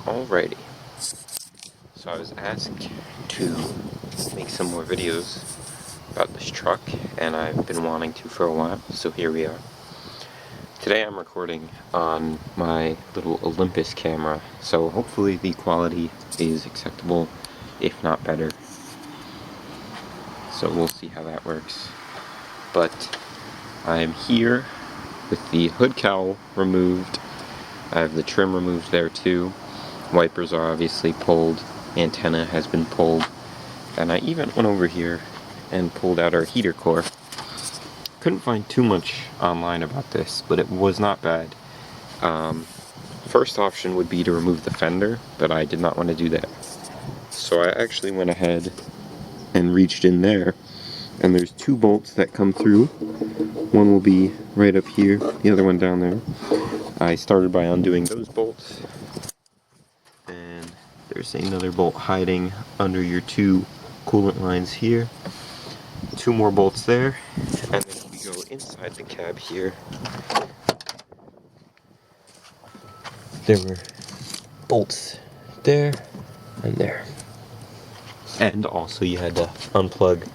Alrighty, so I was asked to make some more videos about this truck, and I've been wanting to for a while, so here we are. Today I'm recording on my little Olympus camera, so hopefully the quality is acceptable, if not better. So we'll see how that works. But I'm here with the hood cowl removed. I have the trim removed there too. Wipers are obviously pulled, antenna has been pulled, and I even went over here and pulled out our heater core. Couldn't find too much online about this, but it was not bad. First option would be to remove the fender, but I did not want to do that. So I actually went ahead and reached in there, and there's two bolts that come through. One will be right up here, the other one down there. I started by undoing those bolts, and there's another bolt hiding under your two coolant lines here. Two more bolts there, and then if we go inside the cab here, there were bolts there and there. And also you had to unplug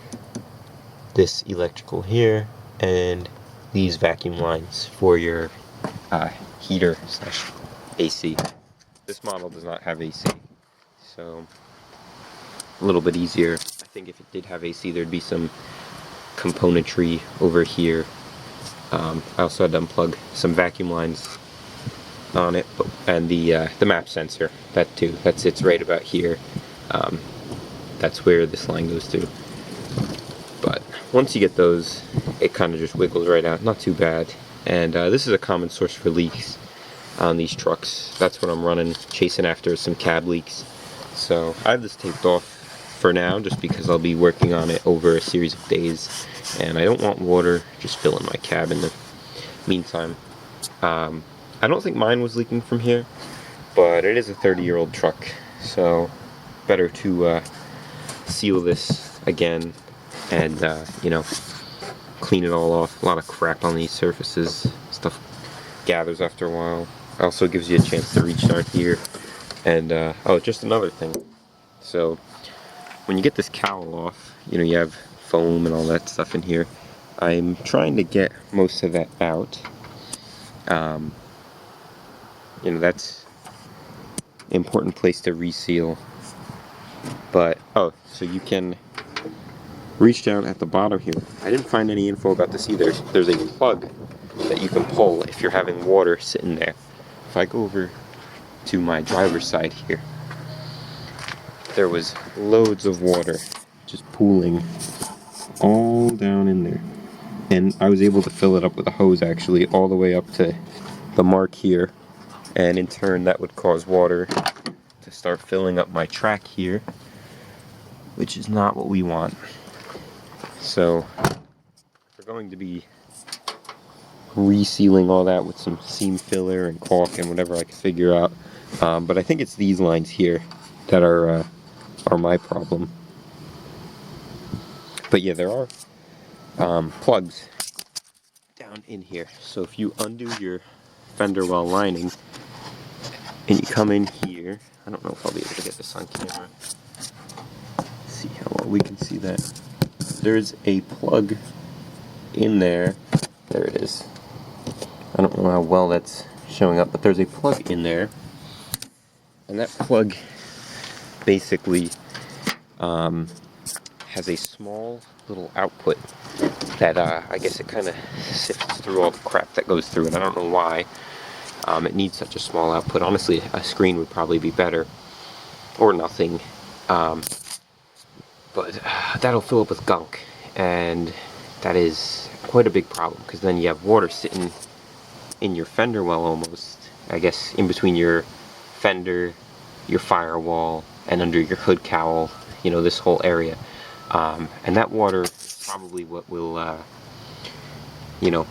this electrical here and these vacuum lines for your heater slash AC. This model does not have AC, so a little bit easier. I think if it did have AC, there'd be some componentry over here. I also had to unplug some vacuum lines on it, and the map sensor, that too. That sits right about here. That's where this line goes to. But once you get those, it kind of just wiggles right out. Not too bad. And this is a common source for leaks on these trucks. That's what I'm running, chasing after some cab leaks. So I have this taped off for now, just because I'll be working on it over a series of days, and I don't want water just filling my cab in the meantime. I don't think mine was leaking from here, but it is a 30-year-old truck, so better to seal this again and clean it all off. A lot of crap on these surfaces. Stuff gathers after a while. Also gives you a chance to reach down here. And oh, just another thing. So when you get this cowl off, you have foam and all that stuff in here. I'm trying to get most of that out. That's an important place to reseal. But, oh, so you can reach down at the bottom here. I didn't find any info about this either. There's a plug that you can pull if you're having water sitting there. If I go over to my driver's side here, there was loads of water just pooling all down in there. And I was able to fill it up with a hose actually all the way up to the mark here. And in turn that would cause water to start filling up my track here, which is not what we want. So we're going to be resealing all that with some seam filler and caulk and whatever I can figure out. But I think it's these lines here that are my problem. But yeah, there are plugs down in here. So if you undo your fender well lining and you come in here, I don't know if I'll be able to get this on camera. Let's see how well we can see that. There's a plug in there. There it is. I don't know how well that's showing up, but there's a plug in there. And that plug basically has a small little output that I guess it kind of sifts through all the crap that goes through it. I don't know why it needs such a small output. Honestly, a screen would probably be better, or nothing. But that'll fill up with gunk, and that is quite a big problem, because then you have water sitting in your fender well almost, I guess in between your fender, your firewall, and under your hood cowl, this whole area. And that water is probably what will,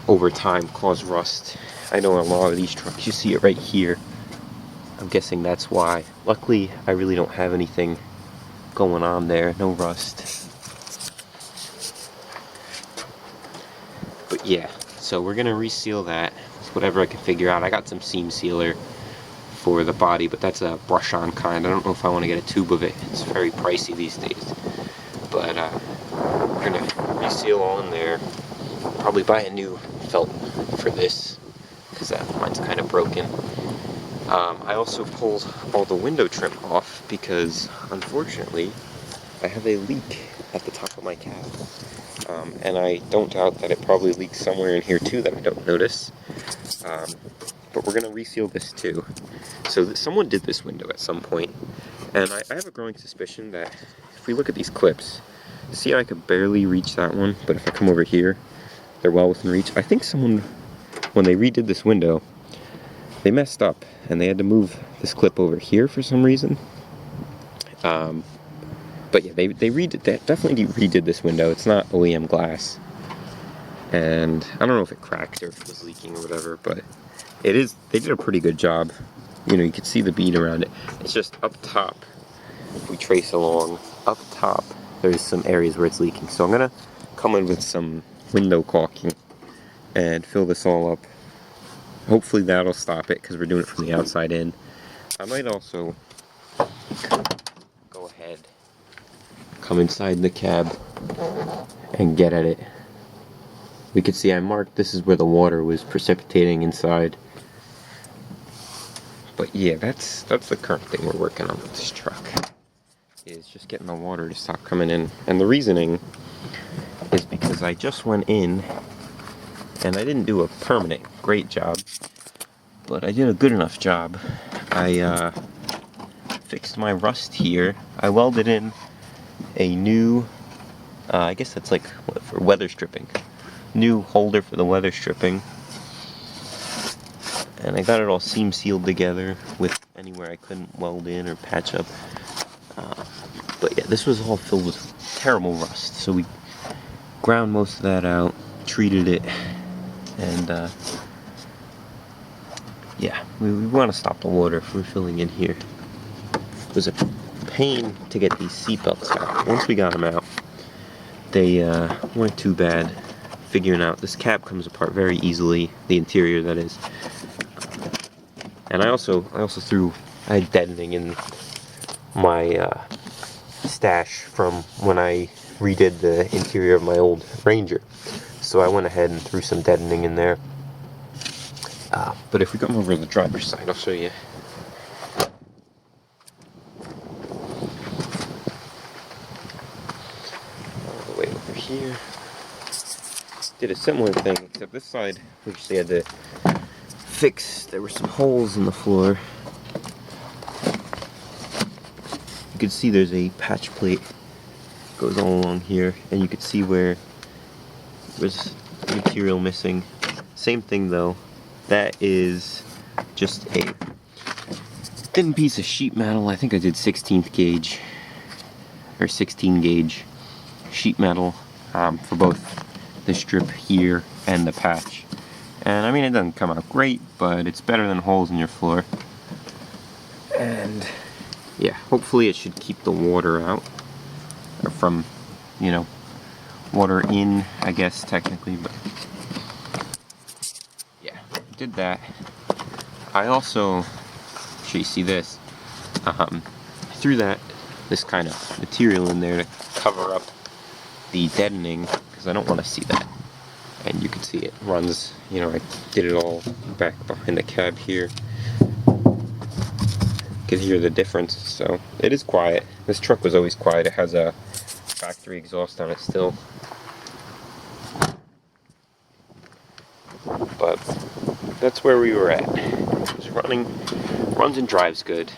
over time cause rust. I know a lot of these trucks, you see it right here. I'm guessing that's why. Luckily, I really don't have anything going on there, no rust. But yeah, so we're gonna reseal that with whatever I can figure out. I got some seam sealer for the body, but that's a brush-on kind. I don't know if I want to get a tube of it. It's very pricey these days. But we're gonna reseal all in there. Probably buy a new felt for this because mine's kind of broken. I also pulled all the window trim off because, unfortunately, I have a leak at the top of my cab. And I don't doubt that it probably leaks somewhere in here too that I don't notice. But we're going to reseal this too. So someone did this window at some point, and I have a growing suspicion that if we look at these clips, see how I could barely reach that one, but if I come over here, they're well within reach. I think someone, when they redid this window, they messed up and they had to move this clip over here for some reason. But yeah, they definitely redid this window. It's not OEM glass, and I don't know if it cracked or if it was leaking or whatever, but they did a pretty good job. You know, you can see the bead around it. It's just up top, if we trace along, up top, there's some areas where it's leaking. So I'm gonna come in with some window caulking and fill this all up. Hopefully that'll stop it because we're doing it from the outside in. I might also go ahead, come inside the cab and get at it. We can see I marked this is where the water was precipitating inside. But yeah, that's the current thing we're working on with this truck, is just getting the water to stop coming in. And the reasoning is because I just went in and I didn't do a permanent great job, but I did a good enough job. I fixed my rust here. I welded in a new, I guess that's like for weather stripping, new holder for the weather stripping. And I got it all seam sealed together with anywhere I couldn't weld in or patch up. But yeah, this was all filled with terrible rust. So we ground most of that out, treated it, and yeah, we want to stop the water from filling in here. It was a pain to get these seatbelts out. Once we got them out, they weren't too bad. Figuring out this cab comes apart very easily, the interior that is. And I also had deadening in my stash from when I redid the interior of my old Ranger. So I went ahead and threw some deadening in there. But if we come over to the driver's side, I'll show you. All the way over here. Did a similar thing, except this side we actually had to fix. There were some holes in the floor. You can see there's a patch plate goes all along here, and you can see where there's material missing. Same thing though, that is just a thin piece of sheet metal. I think I did 16th gauge or 16 gauge sheet metal for both the strip here and the patch. And I mean, it doesn't come out great, but it's better than holes in your floor. And yeah, hopefully it should keep the water out, or from, you know, water in, I guess technically, but yeah, did that. I also, actually see this, threw this kind of material in there to cover up the deadening, because I don't want to see that. And you can see it runs, you know, I did it all back behind the cab here. You can hear the difference, so it is quiet. This truck was always quiet. It has a factory exhaust on it still. But that's where we were at. It was runs and drives good.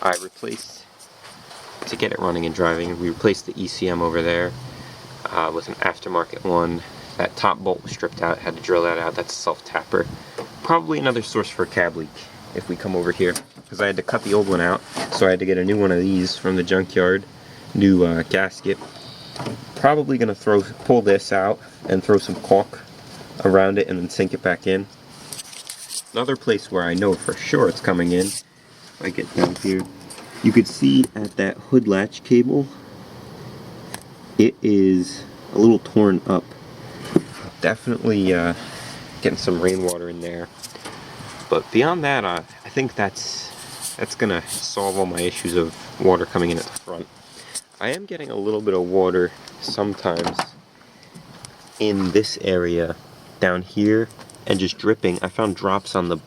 I replaced, to get it running and driving, we replaced the ECM over there with an aftermarket one. That top bolt was stripped out, had to drill that out. That's a self-tapper. Probably another source for a cab leak if we come over here, because I had to cut the old one out, so I had to get a new one of these from the junkyard, new gasket. Probably gonna pull this out and throw some caulk around it and then sink it back in. Another place where I know for sure it's coming in, if I get down here, you could see at that hood latch cable, it is a little torn up. Definitely getting some rainwater in there. But beyond that, I think that's that's gonna solve all my issues of water coming in at the front. I am getting a little bit of water sometimes in this area down here and just dripping. I found drops on the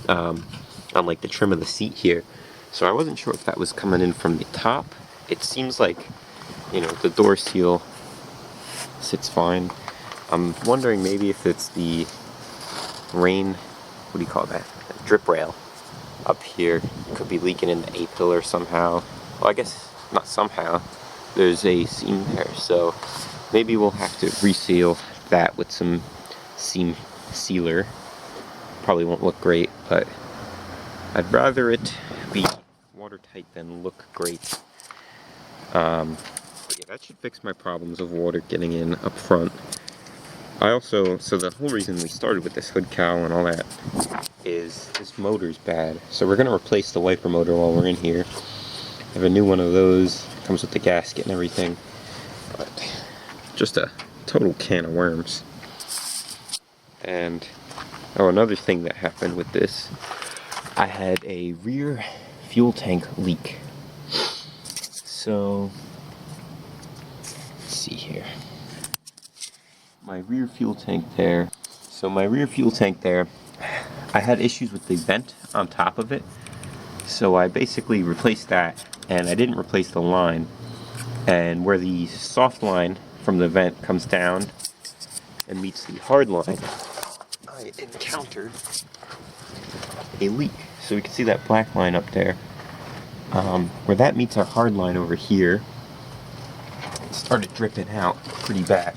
on like the trim of the seat here, so I wasn't sure if that was coming in from the top. It seems like, you know, the door seal sits fine. I'm wondering maybe if it's the rain, what do you call that, drip rail up here could be leaking in the A-pillar somehow. Well, I guess not somehow, there's a seam there, so maybe we'll have to reseal that with some seam sealer. Probably won't look great, but I'd rather it be watertight than look great. But yeah, that should fix my problems of water getting in up front. So the whole reason we started with this hood cowl and all that is this motor's bad. So we're gonna replace the wiper motor while we're in here. I have a new one of those, comes with the gasket and everything, but just a total can of worms. And oh, another thing that happened with this, I had a rear fuel tank leak. So let's see here. My rear fuel tank there. I had issues with the vent on top of it. So I basically replaced that, and I didn't replace the line. And where the soft line from the vent comes down and meets the hard line, I encountered a leak. So we can see that black line up there. Where that meets our hard line over here, it started dripping out pretty bad.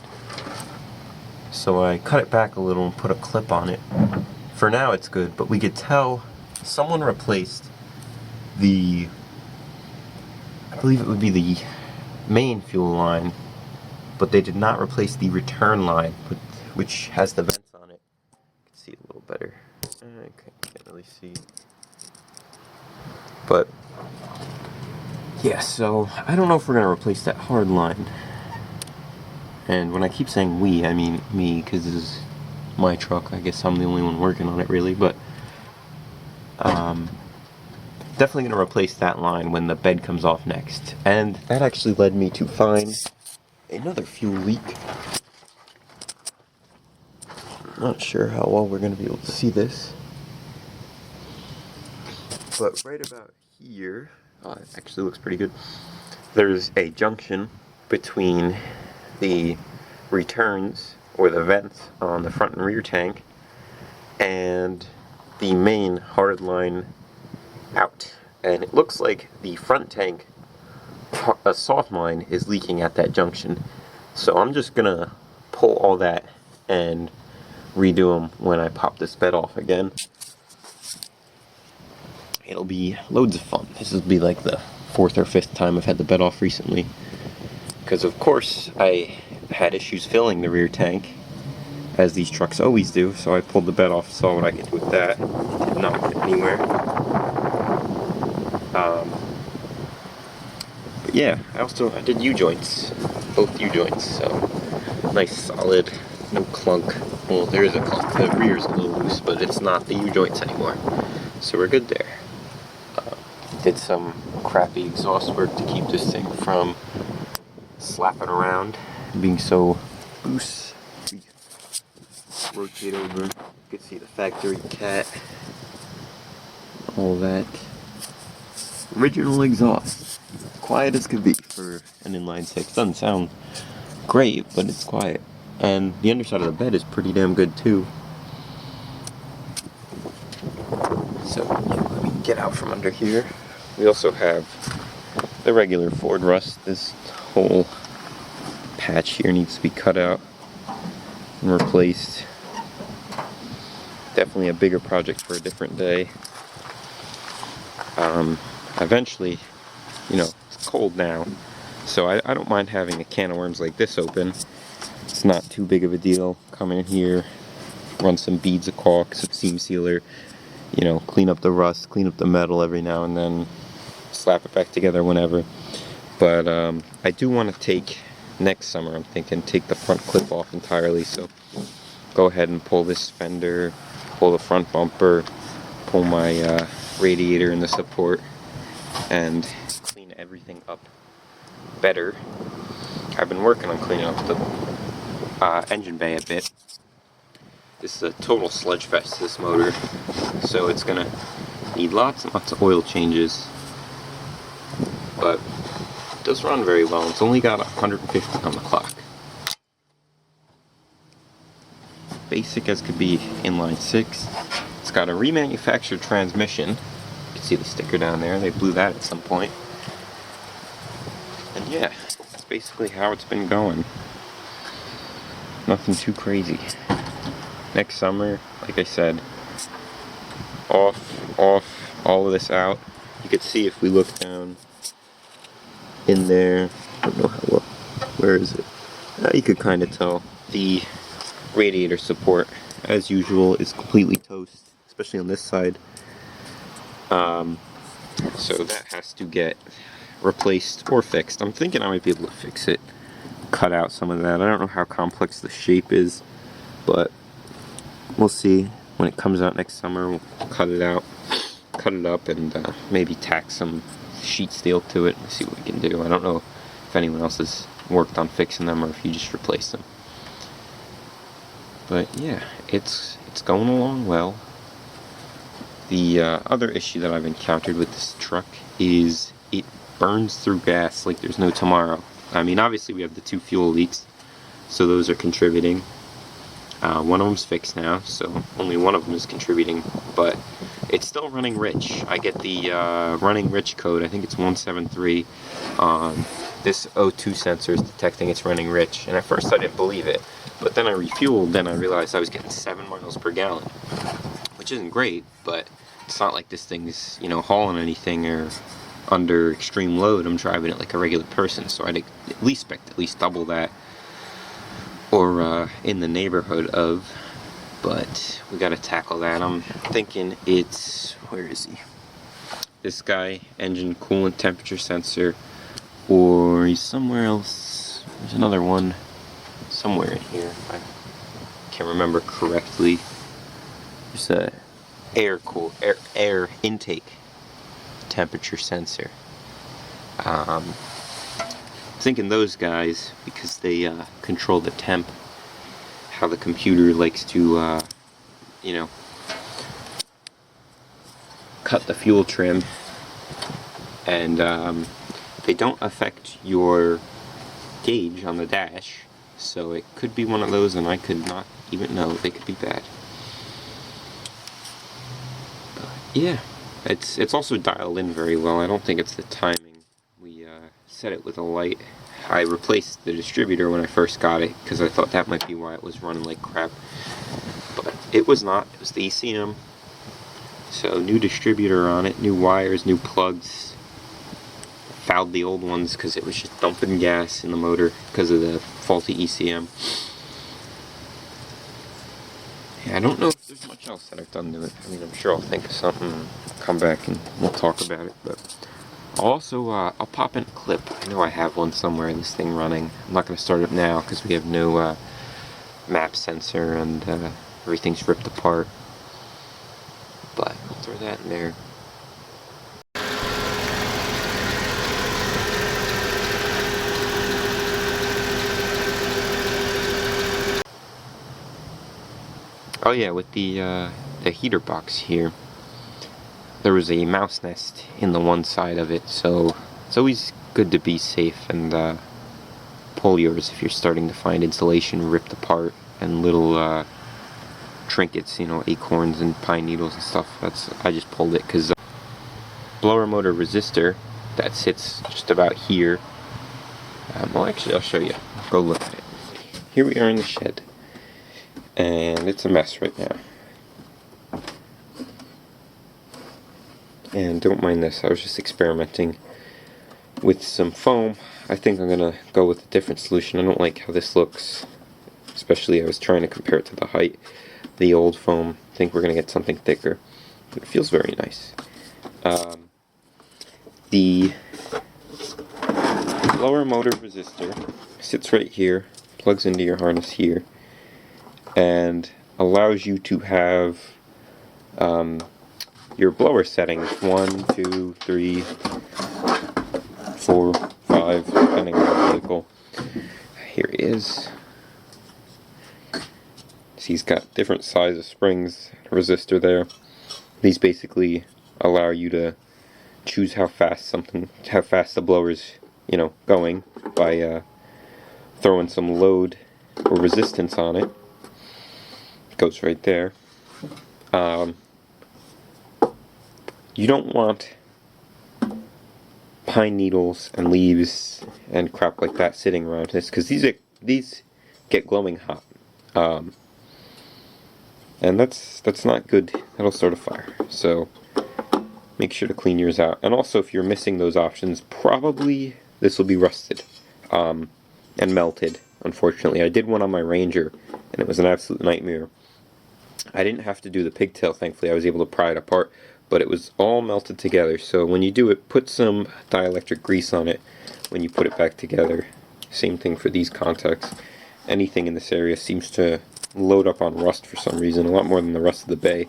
So I cut it back a little and put a clip on it. For now it's good, but we could tell someone replaced the, I believe it would be the main fuel line, but they did not replace the return line, which has the vents on it. You can see it a little better. Okay, can't really see. But yeah, so I don't know if we're gonna replace that hard line. And when I keep saying we, I mean me, because this is my truck. I guess I'm the only one working on it, really. But definitely gonna replace that line when the bed comes off next. And that actually led me to find another fuel leak. Not sure how well we're gonna be able to see this, but right about here, it actually looks pretty good. There's a junction between the returns, or the vents, on the front and rear tank, and the main hard line out. And it looks like the front tank, a soft line, is leaking at that junction. So I'm just gonna pull all that and redo them when I pop this bed off again. It'll be loads of fun. This will be like the 4th or 5th time I've had the bed off recently. Because of course I had issues filling the rear tank, as these trucks always do, so I pulled the bed off, saw what I could do with that. Did not get anywhere. But yeah, I did U-joints, both U-joints, so nice solid, no clunk. Well, there is a clunk, the rear is a little loose, but it's not the U-joints anymore, so we're good there. Did some crappy exhaust work to keep this thing from slapping around, being so loose. Rotate over, you can see the factory cat, all that. Original exhaust, quiet as could be for an inline 6. Doesn't sound great, but it's quiet. And the underside of the bed is pretty damn good too. So yeah, let me get out from under here. We also have the regular Ford rust. This whole patch here needs to be cut out and replaced. Definitely a bigger project for a different day. Eventually, you know, it's cold now, so I don't mind having a can of worms like this open. It's not too big of a deal. Come in here, run some beads of caulk, some seam sealer, you know, clean up the rust, clean up the metal every now and then, slap it back together whenever. But I do want to take, next summer I'm thinking, take the front clip off entirely, so go ahead and pull this fender, pull the front bumper, pull my radiator and the support and clean everything up better. I've been working on cleaning up the engine bay a bit. This is a total sludge fest, this motor, so it's gonna need lots and lots of oil changes, but it does run very well. It's only got 150 on the clock. Basic as could be, inline 6. It's got a remanufactured transmission. You can see the sticker down there, they blew that at some point. And yeah, that's basically how it's been going. Nothing too crazy. Next summer, like I said, off, all of this out. You could see if we look down in there, I don't know how well, where is it? You could kind of tell. The radiator support, as usual, is completely toast, especially on this side. So that has to get replaced or fixed. I'm thinking I might be able to fix it, cut out some of that. I don't know how complex the shape is, but we'll see. When it comes out next summer, we'll cut it out, cut it up, and maybe tack some sheet steel to it and see what we can do. I don't know if anyone else has worked on fixing them or if you just replace them. But yeah, it's going along well. The other issue that I've encountered with this truck is it burns through gas like there's no tomorrow. I mean, obviously we have the 2 fuel leaks, so those are contributing. One of them's fixed now, so only one of them is contributing, but it's still running rich. I get the running rich code, I think it's 173. This O2 sensor is detecting it's running rich, and at first I didn't believe it, but then I refueled and I realized I was getting 7 miles per gallon, which isn't great, but it's not like this thing's, you know, hauling anything or under extreme load. I'm driving it like a regular person, so I'd at least expect at least double that, or in the neighborhood of, but we gotta tackle that. I'm thinking it's, where is he? This guy, engine coolant temperature sensor, or he's somewhere else. There's another one somewhere in here. I can't remember correctly. There's a air intake temperature sensor. Thinking those guys, because they control the temp, how the computer likes to you know, cut the fuel trim, and they don't affect your gauge on the dash, so it could be one of those and I could not even know. They could be bad. But yeah, it's also dialed in very well. I don't think it's the timing. We set it with a light. I replaced the distributor when I first got it because I thought that might be why it was running like crap, but it was not. It was the ECM. So new distributor on it, new wires, new plugs. Fouled the old ones because it was just dumping gas in the motor because of the faulty ECM. Yeah, I don't know if there's much else that I've done to it. I mean, I'm sure I'll think of something, come back and we'll talk about it, but also, I'll pop in a clip. I know I have one somewhere, this thing running. I'm not going to start it now because we have no map sensor and everything's ripped apart. But I'll throw that in there. Oh yeah, with the heater box here, there was a mouse nest in the one side of it, so it's always good to be safe and pull yours if you're starting to find insulation ripped apart and little trinkets, you know, acorns and pine needles and stuff. I just pulled it because blower motor resistor that sits just about here. Well, actually, I'll show you. Go look at it. Here we are in the shed, and it's a mess right now. And don't mind this, I was just experimenting with some foam. I think I'm gonna go with a different solution. I don't like how this looks, especially I was trying to compare it to the height. The old foam, I think we're gonna get something thicker. It feels very nice. The blower motor resistor sits right here, plugs into your harness here, and allows you to have your blower settings. 1, 2, 3, 4, 5, depending on the vehicle. Here he is. So he's got different sizes springs, resistor there. These basically allow you to choose how fast the blower's, going by throwing some load or resistance on it. It goes right there. You don't want pine needles and leaves and crap like that sitting around this, because these get glowing hot, and that's not good. That'll start a fire. So make sure to clean yours out. And also, if you're missing those options, probably this will be rusted and melted. Unfortunately, I did one on my Ranger, and it was an absolute nightmare. I didn't have to do the pigtail, thankfully. I was able to pry it apart, but it was all melted together. So when you do it, put some dielectric grease on it when you put it back together. Same thing for these contacts. Anything in this area seems to load up on rust for some reason, a lot more than the rest of the bay.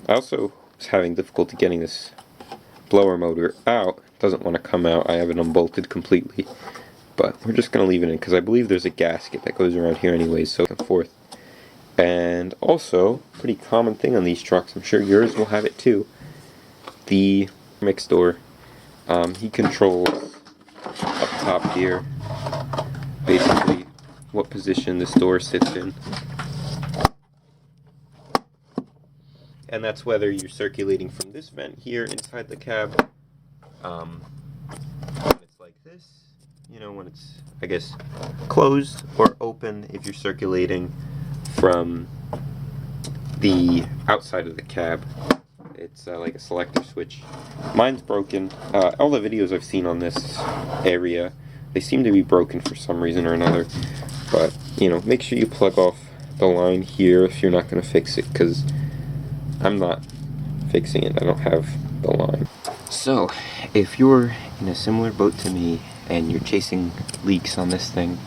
I also was having difficulty getting this blower motor out. It doesn't want to come out. I have it unbolted completely, but we're just going to leave it in because I believe there's a gasket that goes around here anyways, so and forth. And also, pretty common thing on these trucks, I'm sure yours will have it too, the mix door. He controls up top here basically what position this door sits in, and that's whether you're circulating from this vent here inside the cab, when it's like this, when it's, I guess, closed, or open if you're circulating from the outside of the cab. It's like a selector switch. Mine's broken. All the videos I've seen on this area, they seem to be broken for some reason or another. But, make sure you plug off the line here if you're not going to fix it, because I'm not fixing it. I don't have the line. So, if you're in a similar boat to me and you're chasing leaks on this thing,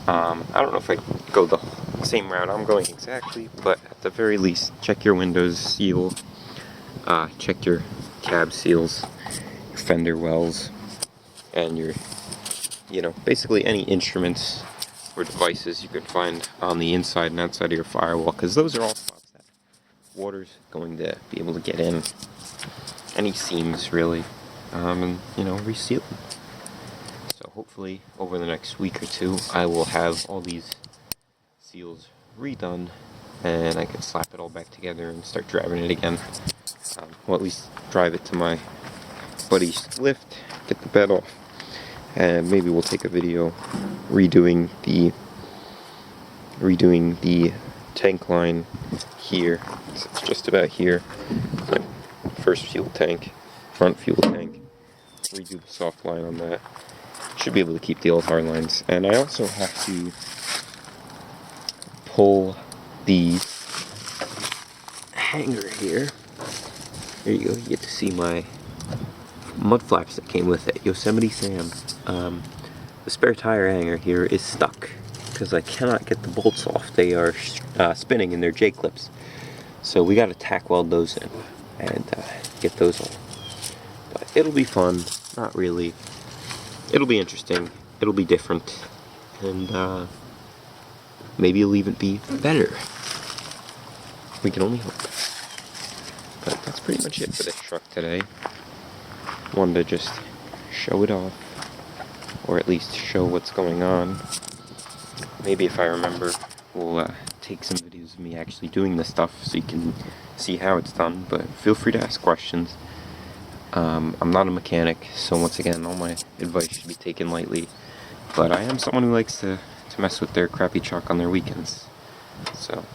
I don't know if I'd go the same route I'm going exactly, but at the very least, check your windows seal, check your cab seals, your fender wells, and your, basically any instruments or devices you could find on the inside and outside of your firewall, because those are all spots that water's going to be able to get in. Any seams, really, and, reseal them. So hopefully, over the next week or two, I will have all these seals redone, and I can slap it all back together and start driving it again. Well, at least drive it to my buddy's lift, get the bed off, and maybe we'll take a video redoing the tank line here. So it's just about here. My first fuel tank, front fuel tank. Redo the soft line on that. Should be able to keep the old hard lines. And I also have to pull the hanger here. There you go. You get to see my mud flaps that came with it. Yosemite Sam. The spare tire hanger here is stuck because I cannot get the bolts off. They are spinning in their J-clips. So we got to tack weld those in and get those on. But it'll be fun. Not really. It'll be interesting. It'll be different. And maybe it'll even be better. We can only hope. But that's pretty much it for this truck today. Wanted to just show it off, or at least show what's going on. Maybe if I remember, we'll take some videos of me actually doing this stuff so you can see how it's done, but feel free to ask questions. I'm not a mechanic, so once again, all my advice should be taken lightly, but I am someone who likes to mess with their crappy truck on their weekends. So